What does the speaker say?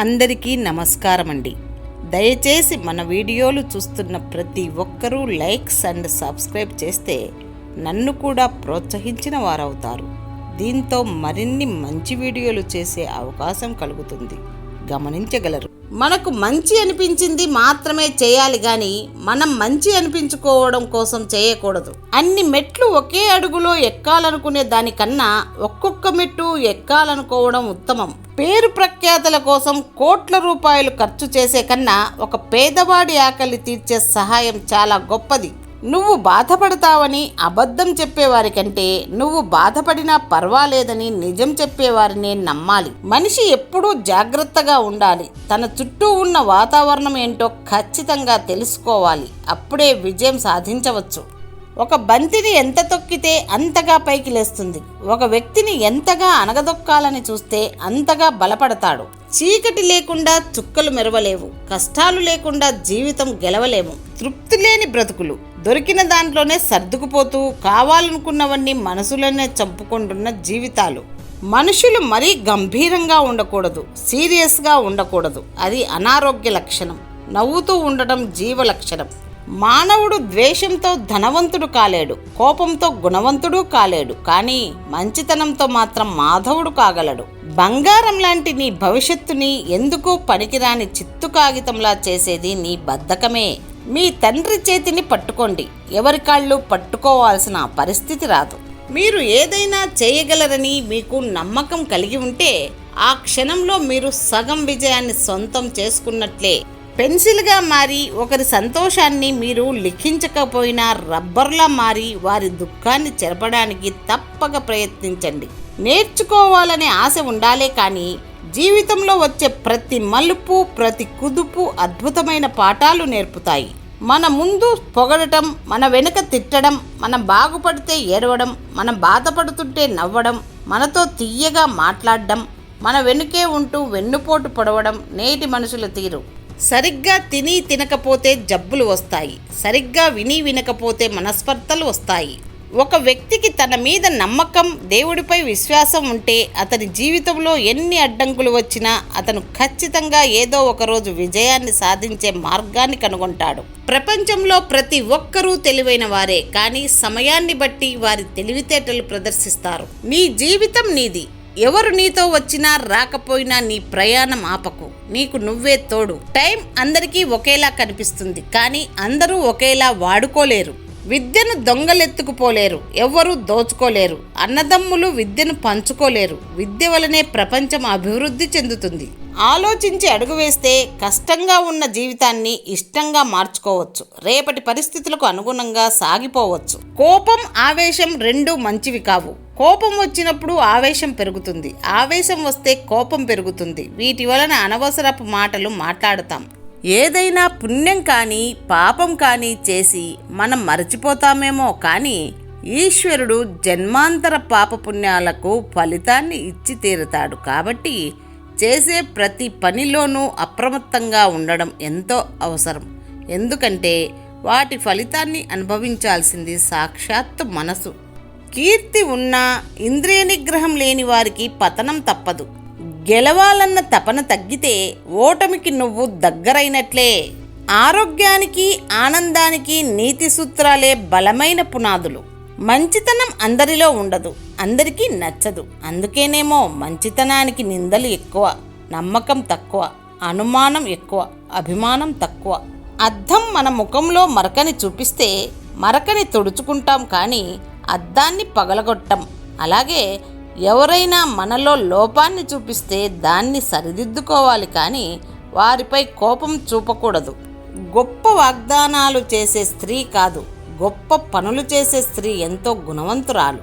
అందరికీ నమస్కారం అండి. దయచేసి మన వీడియోలు చూస్తున్న ప్రతి ఒక్కరూ లైక్స్ అండ్ సబ్స్క్రైబ్ చేస్తే నన్ను కూడా ప్రోత్సహించిన వారవుతారు. దీంతో మరిన్ని మంచి వీడియోలు చేసే అవకాశం కలుగుతుంది, గమనించగలరు. మనకు మంచి అనిపించింది మాత్రమే చేయాలి కానీ మనం మంచి అనిపించుకోవడం కోసం చేయకూడదు. అన్ని మెట్లు ఒకే అడుగులో ఎక్కాలనుకునే దానికన్నా ఒక్కొక్క మెట్టు ఎక్కాలనుకోవడం ఉత్తమం. పేరు ప్రఖ్యాతల కోసం కోట్ల రూపాయలు ఖర్చు చేసే కన్నా ఒక పేదవాడి ఆకలి తీర్చే సహాయం చాలా గొప్పది. నువ్వు బాధపడతావని అబద్ధం చెప్పేవారి కంటే నువ్వు బాధపడినా పర్వాలేదని నిజం చెప్పేవారినే నమ్మాలి. మనిషి ఎప్పుడూ జాగ్రత్తగా ఉండాలి. తన చుట్టూ ఉన్న వాతావరణం ఏంటో ఖచ్చితంగా తెలుసుకోవాలి. అప్పుడే విజయం సాధించవచ్చు. ఒక బంతిని ఎంత తొక్కితే అంతగా పైకి లేస్తుంది. ఒక వ్యక్తిని ఎంతగా అనగదొక్కాలని చూస్తే అంతగా బలపడతాడు. చీకటి లేకుండా చుక్కలు మెరవలేవు. కష్టాలు లేకుండా జీవితం గెలవలేము. తృప్తి లేని బ్రతుకులు, దొరికిన దాంట్లోనే సర్దుకుపోతూ కావాలనుకున్నవన్నీ మనసులోనే చంపుకుంటున్న జీవితాలు. మనుషులు మరీ గంభీరంగా ఉండకూడదు, సీరియస్గా ఉండకూడదు. అది అనారోగ్య లక్షణం. నవ్వుతూ ఉండటం జీవ లక్షణం. మానవుడు ద్వేషంతో ధనవంతుడు కాలేడు, కోపంతో గుణవంతుడు కాలేడు, కానీ మంచితనంతో మాత్రం మాధవుడు కాగలడు. బంగారం లాంటి నీ భవిష్యత్తుని ఎందుకు పనికిరాని చిత్తు కాగితంలా చేసేది నీ బద్ధకమే. మీ తండ్రి చేతిని పట్టుకోండి, ఎవరి కాళ్ళు పట్టుకోవాల్సిన పరిస్థితి రాదు. మీరు ఏదైనా చేయగలరని మీకు నమ్మకం కలిగి ఉంటే ఆ క్షణంలో మీరు సగం విజయాన్ని సొంతం చేసుకున్నట్లే. పెన్సిల్గా మారి ఒకరి సంతోషాన్ని మీరు లిఖించకపోయినా రబ్బర్లా మారి వారి దుఃఖాన్ని చెరపడానికి తప్పక ప్రయత్నించండి. నేర్చుకోవాలనే ఆశ ఉండాలే కానీ జీవితంలో వచ్చే ప్రతి మలుపు, ప్రతి కుదుపు అద్భుతమైన పాఠాలు నేర్పుతాయి. మన ముందు పొగడటం, మన వెనుక తిట్టడం, మనం బాగుపడితే ఏడవడం, మనం బాధపడుతుంటే నవ్వడం, మనతో తీయగా మాట్లాడడం, మన వెనుకే ఉంటూ వెన్నుపోటు పొడవడం నేటి మనుషుల తీరు. సరిగ్గా తిని తినకపోతే జబ్బులు వస్తాయి. సరిగ్గా విని వినకపోతే మనస్పర్ధలు వస్తాయి. ఒక వ్యక్తికి తన మీద నమ్మకం, దేవుడిపై విశ్వాసం ఉంటే అతని జీవితంలో ఎన్ని అడ్డంకులు వచ్చినా అతను ఖచ్చితంగా ఏదో ఒకరోజు విజయాన్ని సాధించే మార్గాన్ని కనుగొంటాడు. ప్రపంచంలో ప్రతి ఒక్కరూ తెలివైన వారే, కానీ సమయాన్ని బట్టి వారి తెలివితేటలు ప్రదర్శిస్తారు. నీ జీవితం నీది. ఎవరు నీతో వచ్చినా రాకపోయినా నీ ప్రయాణం ఆపకు. నీకు నువ్వే తోడు. టైం అందరికీ ఒకేలా కనిపిస్తుంది, కానీ అందరూ ఒకేలా వాడుకోలేరు. విద్యను దొంగలెత్తుకుపోలేరు, ఎవ్వరూ దోచుకోలేరు. అన్నదమ్ములు విద్యను పంచుకోలేరు. విద్య వలనే ప్రపంచం అభివృద్ధి చెందుతుంది. ఆలోచించి అడుగు వేస్తే కష్టంగా ఉన్న జీవితాన్ని ఇష్టంగా మార్చుకోవచ్చు. రేపటి పరిస్థితులకు అనుగుణంగా సాగిపోవచ్చు. కోపం, ఆవేశం రెండూ మంచివి కావు. కోపం వచ్చినప్పుడు ఆవేశం పెరుగుతుంది, ఆవేశం వస్తే కోపం పెరుగుతుంది. వీటి వలన అనవసరపు మాటలు మాట్లాడతాం. ఏదైనా పుణ్యం కానీ పాపం కానీ చేసి మనం మరచిపోతామేమో కానీ ఈశ్వరుడు జన్మాంతర పాపపుణ్యాలకు ఫలితాన్ని ఇచ్చి తీరుతాడు. కాబట్టి చేసే ప్రతి పనిలోనూ అప్రమత్తంగా ఉండడం ఎంతో అవసరం. ఎందుకంటే వాటి ఫలితాన్ని అనుభవించాల్సింది సాక్షాత్తు మనసు. కీర్తి ఉన్నా ఇంద్రియ నిగ్రహం లేని వారికి పతనం తప్పదు. గెలవాలన్న తపన తగ్గితే ఓటమికి నువ్వు దగ్గరైనట్లే. ఆరోగ్యానికి, ఆనందానికి నీతి సూత్రాలే బలమైన పునాదులు. మంచితనం అందరిలో ఉండదు, అందరికీ నచ్చదు. అందుకేనేమో మంచితనానికి నిందలు ఎక్కువ, నమ్మకం తక్కువ, అనుమానం ఎక్కువ, అభిమానం తక్కువ. అద్దం మన ముఖంలో మరకని చూపిస్తే మరకని తుడుచుకుంటాం కానీ అద్దాన్ని పగలగొట్టం. అలాగే ఎవరైనా మనలో లోపాన్ని చూపిస్తే దాన్ని సరిదిద్దుకోవాలి కానీ వారిపై కోపం చూపకూడదు. గొప్ప వాగ్దానాలు చేసే స్త్రీ కాదు, గొప్ప పనులు చేసే స్త్రీ ఎంతో గుణవంతురాలు.